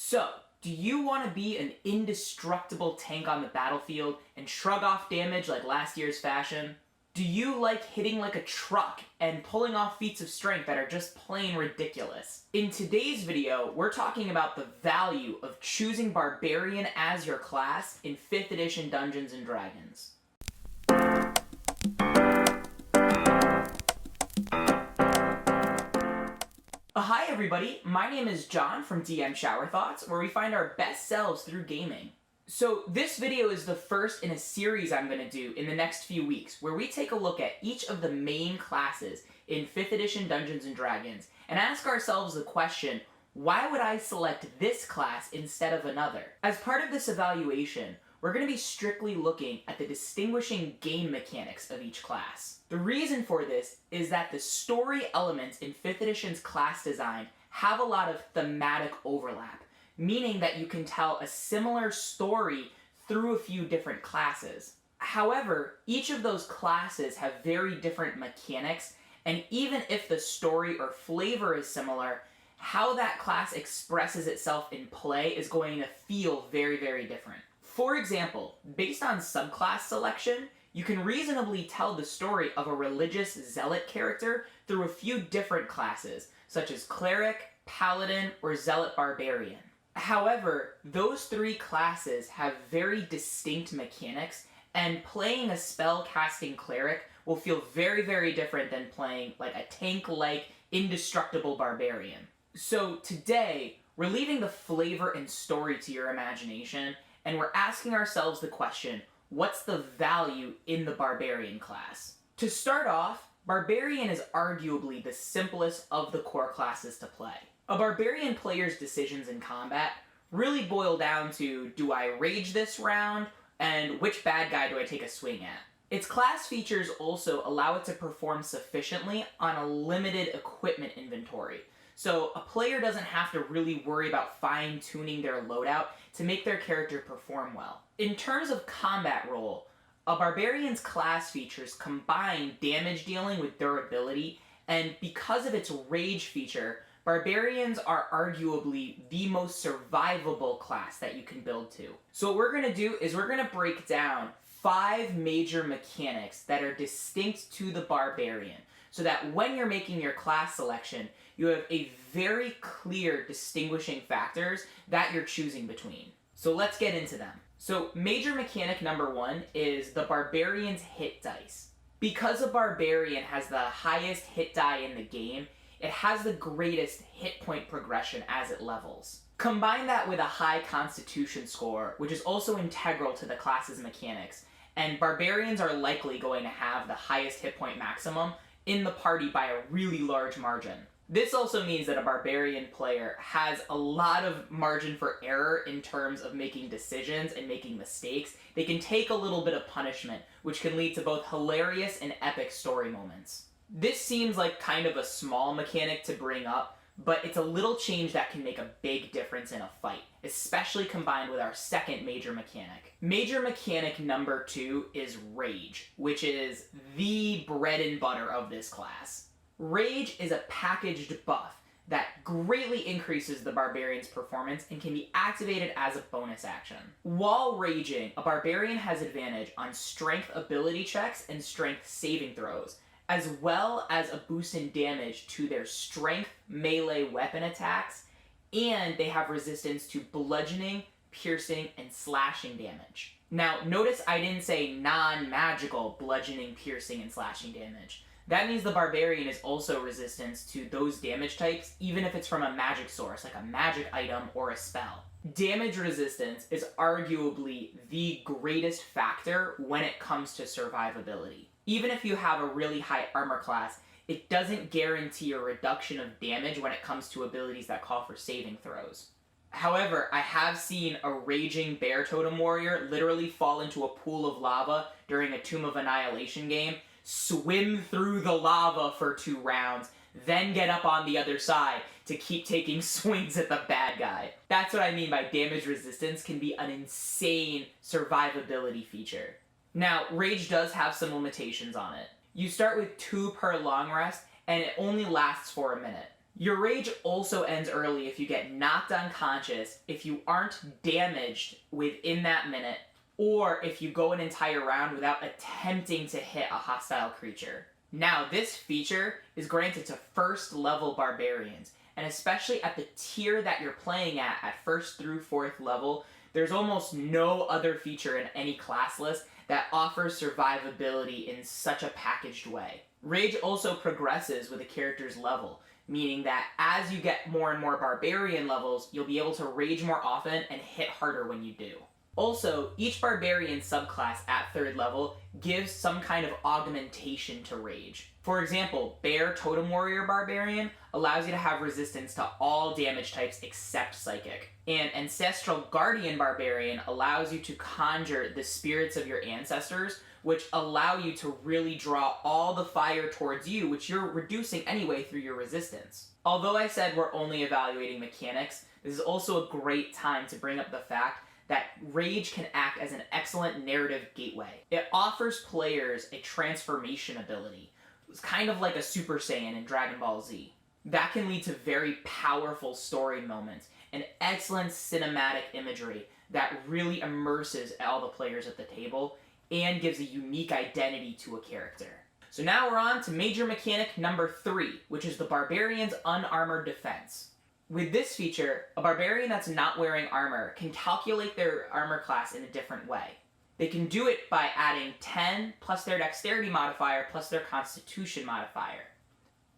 So, do you want to be an indestructible tank on the battlefield and shrug off damage like last year's fashion? Do you like hitting like a truck and pulling off feats of strength that are just plain ridiculous? In today's video, we're talking about the value of choosing Barbarian as your class in 5th edition Dungeons & Dragons. Hi everybody, my name is John from DM Shower Thoughts, where we find our best selves through gaming. So this video is the first in a series I'm going to do in the next few weeks, where we take a look at each of the main classes in 5th edition Dungeons & Dragons, and ask ourselves the question, why would I select this class instead of another? As part of this evaluation, we're going to be strictly looking at the distinguishing game mechanics of each class. The reason for this is that the story elements in 5th edition's class design have a lot of thematic overlap, meaning that you can tell a similar story through a few different classes. However, each of those classes have very different mechanics, and even if the story or flavor is similar, how that class expresses itself in play is going to feel very, very different. For example, based on subclass selection, you can reasonably tell the story of a religious zealot character through a few different classes, such as cleric, paladin, or zealot barbarian. However, those three classes have very distinct mechanics, and playing a spell-casting cleric will feel very, very different than playing like a tank-like, indestructible barbarian. So today, we're leaving the flavor and story to your imagination, and we're asking ourselves the question, what's the value in the Barbarian class? To start off, Barbarian is arguably the simplest of the core classes to play. A Barbarian player's decisions in combat really boil down to, do I rage this round, and which bad guy do I take a swing at? Its class features also allow it to perform sufficiently on a limited equipment inventory, so a player doesn't have to really worry about fine-tuning their loadout to make their character perform well. In terms of combat role, a Barbarian's class features combine damage dealing with durability, and because of its rage feature, Barbarians are arguably the most survivable class that you can build to. So what we're going to do is we're going to break down 5 major mechanics that are distinct to the Barbarian, so that when you're making your class selection, you have a very clear distinguishing factors that you're choosing between. So let's get into them. So major mechanic number 1 is the Barbarian's hit dice. Because a Barbarian has the highest hit die in the game, it has the greatest hit point progression as it levels. Combine that with a high Constitution score, which is also integral to the class's mechanics, and Barbarians are likely going to have the highest hit point maximum in the party by a really large margin. This also means that a Barbarian player has a lot of margin for error in terms of making decisions and making mistakes. They can take a little bit of punishment, which can lead to both hilarious and epic story moments. This seems like kind of a small mechanic to bring up, but it's a little change that can make a big difference in a fight, especially combined with our second major mechanic. Major mechanic number 2 is Rage, which is the bread and butter of this class. Rage is a packaged buff that greatly increases the Barbarian's performance and can be activated as a bonus action. While raging, a Barbarian has advantage on strength ability checks and strength saving throws, as well as a boost in damage to their strength melee weapon attacks, and they have resistance to bludgeoning, piercing, and slashing damage. Now, notice I didn't say non-magical bludgeoning, piercing, and slashing damage. That means the Barbarian is also resistant to those damage types, even if it's from a magic source, like a magic item or a spell. Damage resistance is arguably the greatest factor when it comes to survivability. Even if you have a really high armor class, it doesn't guarantee a reduction of damage when it comes to abilities that call for saving throws. However, I have seen a raging bear totem warrior literally fall into a pool of lava during a Tomb of Annihilation game, swim through the lava for 2 rounds, then get up on the other side to keep taking swings at the bad guy. That's what I mean by damage resistance can be an insane survivability feature. Now, Rage does have some limitations on it. You start with 2 per long rest, and it only lasts for a minute. Your rage also ends early if you get knocked unconscious, if you aren't damaged within that minute, or if you go an entire round without attempting to hit a hostile creature. Now, this feature is granted to first level barbarians, and especially at the tier that you're playing at 1st through 4th level, there's almost no other feature in any class list that offers survivability in such a packaged way. Rage also progresses with a character's level, meaning that as you get more and more barbarian levels, you'll be able to rage more often and hit harder when you do. Also, each barbarian subclass at 3rd level gives some kind of augmentation to rage. For example, Bear Totem Warrior Barbarian allows you to have resistance to all damage types except Psychic. And Ancestral Guardian Barbarian allows you to conjure the spirits of your ancestors, which allow you to really draw all the fire towards you, which you're reducing anyway through your resistance. Although I said we're only evaluating mechanics, this is also a great time to bring up the fact that rage can act as an excellent narrative gateway. It offers players a transformation ability. It's kind of like a Super Saiyan in Dragon Ball Z. That can lead to very powerful story moments and excellent cinematic imagery that really immerses all the players at the table and gives a unique identity to a character. So now we're on to major mechanic number 3, which is the Barbarian's Unarmored Defense. With this feature, a barbarian that's not wearing armor can calculate their armor class in a different way. They can do it by adding 10 plus their dexterity modifier plus their constitution modifier.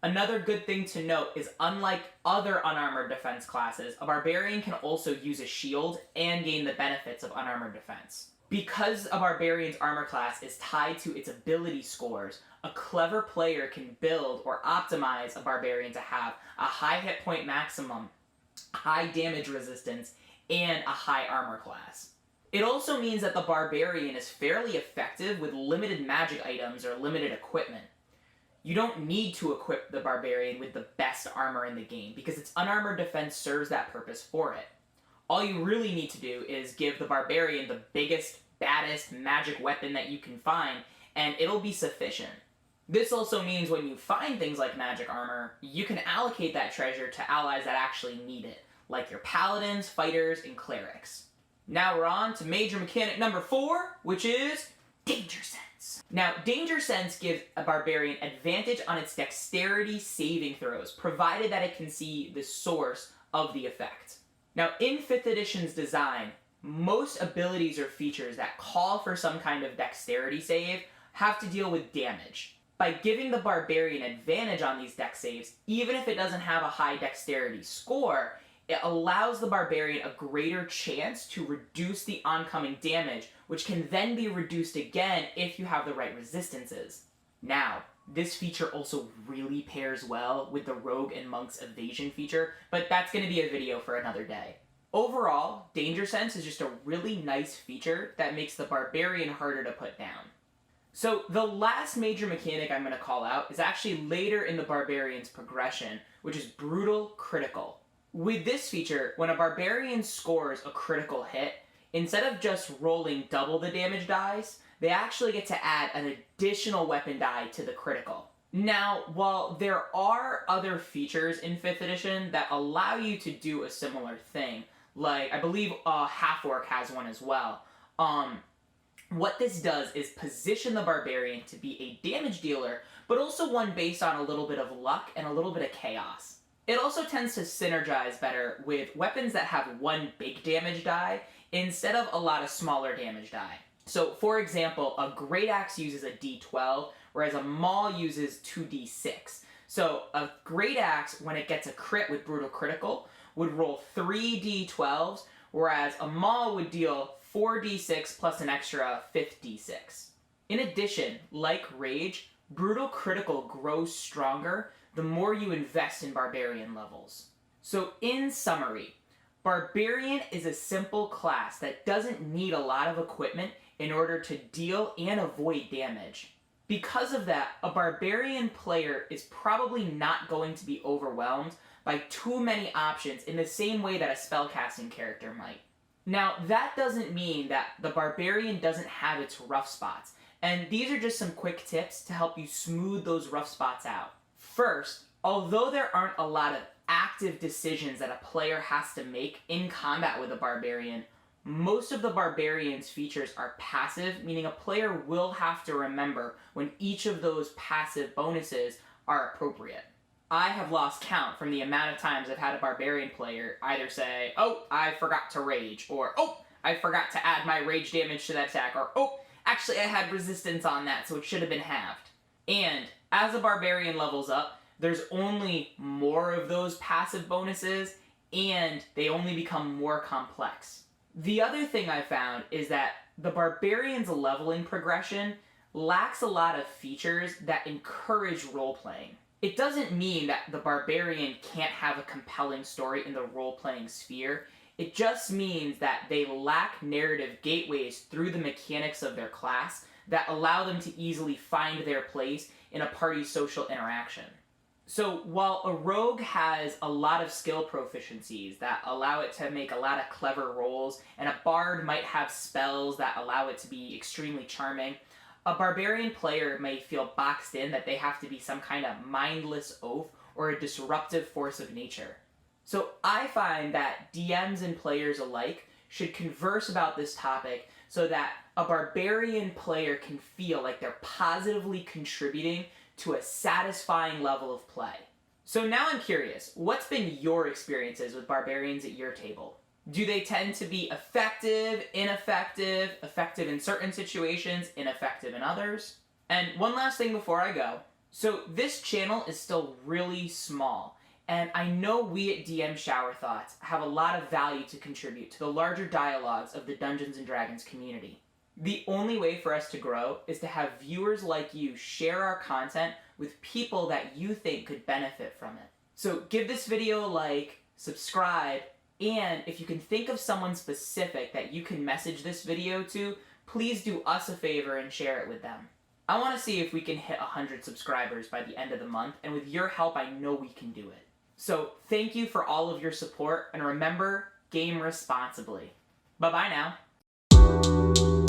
Another good thing to note is, unlike other unarmored defense classes, a barbarian can also use a shield and gain the benefits of unarmored defense. Because a barbarian's armor class is tied to its ability scores, a clever player can build or optimize a barbarian to have a high hit point maximum, high damage resistance, and a high armor class. It also means that the barbarian is fairly effective with limited magic items or limited equipment. You don't need to equip the barbarian with the best armor in the game because its unarmored defense serves that purpose for it. All you really need to do is give the barbarian the biggest, baddest magic weapon that you can find, and it'll be sufficient. This also means when you find things like magic armor, you can allocate that treasure to allies that actually need it, like your paladins, fighters, and clerics. Now we're on to major mechanic number 4, which is Danger Sense. Now, Danger Sense gives a barbarian advantage on its dexterity saving throws, provided that it can see the source of the effect. Now, in 5th edition's design, most abilities or features that call for some kind of dexterity save have to deal with damage. By giving the barbarian advantage on these dex saves, even if it doesn't have a high dexterity score, it allows the barbarian a greater chance to reduce the oncoming damage, which can then be reduced again if you have the right resistances. Now, this feature also really pairs well with the Rogue and Monk's evasion feature, but that's going to be a video for another day. Overall, Danger Sense is just a really nice feature that makes the barbarian harder to put down. So the last major mechanic I'm going to call out is actually later in the barbarian's progression, which is Brutal Critical. With this feature, when a barbarian scores a critical hit, instead of just rolling double the damage dice, they actually get to add an additional weapon die to the critical. Now, while there are other features in 5th edition that allow you to do a similar thing, like I believe Half-Orc has one as well, what this does is position the barbarian to be a damage dealer, but also one based on a little bit of luck and a little bit of chaos. It also tends to synergize better with weapons that have one big damage die instead of a lot of smaller damage die. So, for example, a Great Axe uses a D12, whereas a Maul uses 2D6. So, a Great Axe, when it gets a crit with Brutal Critical, would roll 3 D12s, whereas a Maul would deal 4d6 plus an extra 5th d6. In addition, like Rage, Brutal Critical grows stronger the more you invest in Barbarian levels. So in summary, Barbarian is a simple class that doesn't need a lot of equipment in order to deal and avoid damage. Because of that, a Barbarian player is probably not going to be overwhelmed by too many options in the same way that a spellcasting character might. Now, that doesn't mean that the Barbarian doesn't have its rough spots, and these are just some quick tips to help you smooth those rough spots out. First, Although there aren't a lot of active decisions that a player has to make in combat with a barbarian, most of the barbarian's features are passive, meaning a player will have to remember when each of those passive bonuses are appropriate. I have lost count from the amount of times I've had a barbarian player either say, "Oh, I forgot to rage," or "Oh, I forgot to add my rage damage to that attack," or "Oh, actually I had resistance on that, so it should have been halved." And as a barbarian levels up, there's only more of those passive bonuses, and they only become more complex. The other thing I found is that the barbarian's leveling progression lacks a lot of features that encourage role-playing. It doesn't mean that the barbarian can't have a compelling story in the role-playing sphere. It just means that they lack narrative gateways through the mechanics of their class that allow them to easily find their place in a party's social interaction. So while a rogue has a lot of skill proficiencies that allow it to make a lot of clever rolls, and a bard might have spells that allow it to be extremely charming, a barbarian player may feel boxed in that they have to be some kind of mindless oaf or a disruptive force of nature. So I find that DMs and players alike should converse about this topic so that a barbarian player can feel like they're positively contributing to a satisfying level of play. So now I'm curious, what's been your experiences with barbarians at your table? Do they tend to be effective, ineffective, effective in certain situations, ineffective in others? And one last thing before I go. So this channel is still really small, and I know we at DM Shower Thoughts have a lot of value to contribute to the larger dialogues of the Dungeons & Dragons community. The only way for us to grow is to have viewers like you share our content with people that you think could benefit from it. So give this video a like, subscribe, and if you can think of someone specific that you can message this video to, please do us a favor and share it with them. I want to see if we can hit 100 subscribers by the end of the month, and with your help I know we can do it. So thank you for all of your support, and remember, game responsibly. Bye-bye now.